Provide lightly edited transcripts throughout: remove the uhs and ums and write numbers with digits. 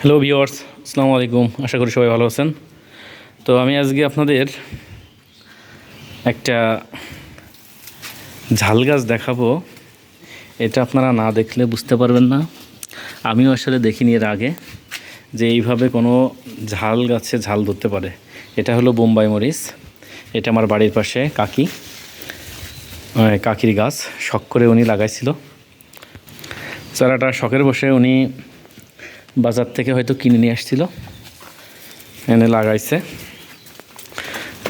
Hello viewers, আসসালামু আলাইকুম। আশা করি সবাই ভালো আছেন। তো আমি আজকে আপনাদের একটা ঝাল গাছ দেখাবো। এটা আপনারা না দেখলে বুঝতে পারবেন না। আমিও আসলে দেখিনি এর আগে যে এইভাবে কোনো ঝাল গাছে ঝাল ধরতে পারে। এটা হলো বোম্বাই মরিচ। এটা আমার বাড়ির পাশে কাকির গাছ, শখ করে উনি লাগাইছিল। চারাটা শখের বসে উনি বাজার থেকে হয়তো কিনে নিয়ে আসছিল, এনে লাগাইছে।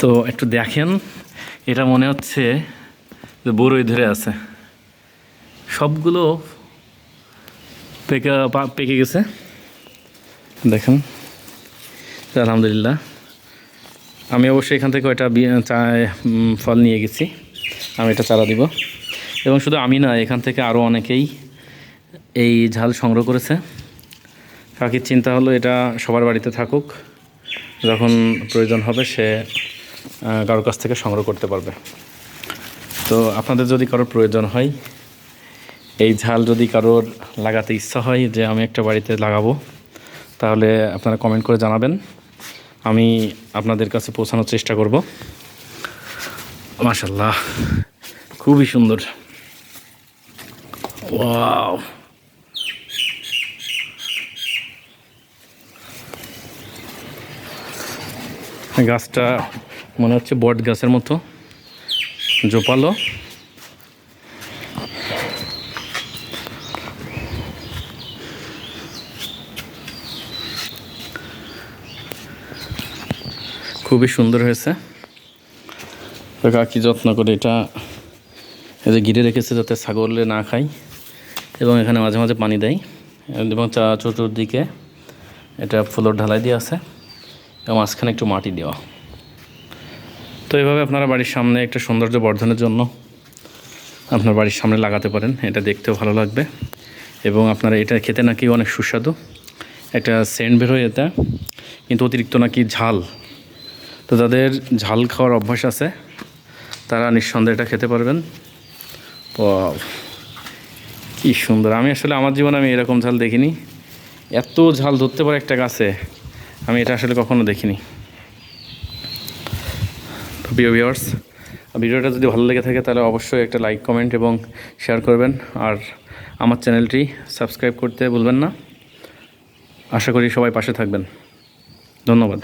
তো একটু দেখেন, এটা মনে হচ্ছে যে বড়ই ধরে আছে। সবগুলো পেকে গেছে, দেখেন। আলহামদুলিল্লাহ, আমি অবশ্যই এখান থেকে ওইটা ফল নিয়ে গেছি। আমি এটা চারা দিব, এবং শুধু আমি না, এখান থেকে আরও অনেকেই এই ঝাল সংগ্রহ করেছে। কাকির চিন্তা হলো এটা সবার বাড়িতে থাকুক, যখন প্রয়োজন হবে সে কারোর কাছ থেকে সংগ্রহ করতে পারবে। তো আপনাদের যদি কারোর প্রয়োজন হয়, এই ঝাল যদি কারোর লাগাতে ইচ্ছা হয় যে আমি একটা বাড়িতে লাগাবো, তাহলে আপনারা কমেন্ট করে জানাবেন, আমি আপনাদের কাছে পৌঁছানোর চেষ্টা করব। মাশাআল্লাহ, খুবই সুন্দর। ওয়াও, গাছটা মনে হচ্ছে বট গাছের মতো জোপালো। খুবই সুন্দর হয়েছে। তো কাকি যত্ন করে এটা এই যে ঘিরে রেখেছে যাতে ছাগলে না খায়, এবং এখানে মাঝে মাঝে পানি দেয়, এবং চতুর্দিকে এটা ফুলের ঢালাই দিয়ে আছে, এবং মাঝখানে একটু মাটি দেওয়া। তো এইভাবে আপনারা বাড়ির সামনে একটা সৌন্দর্য বর্ধনের জন্য আপনার বাড়ির সামনে লাগাতে পারেন। এটা দেখতেও ভালো লাগবে, এবং আপনারা এটা খেতে নাকি অনেক সুস্বাদু, একটা সেন্ট বের হয় এটা, কিন্তু অতিরিক্ত নাকি ঝাল। তো যাদের ঝাল খাওয়ার অভ্যাস আছে তারা নিঃসন্দেহে এটা খেতে পারবেন। কি সুন্দর! আমি আসলে আমার জীবনে আমি এরকম ঝাল দেখিনি, এত ঝাল ধরতে পারে একটা গাছে, আমি এটা আসলে কখনো দেখিনি। তো প্রিয় ভিউয়ার্স, ভিডিওটা যদি ভালো লেগে থাকে তাহলে অবশ্যই একটা লাইক, কমেন্ট এবং শেয়ার করবেন, আর আমার চ্যানেলটি সাবস্ক্রাইব করতে ভুলবেন না। আশা করি সবাই পাশে থাকবেন। ধন্যবাদ।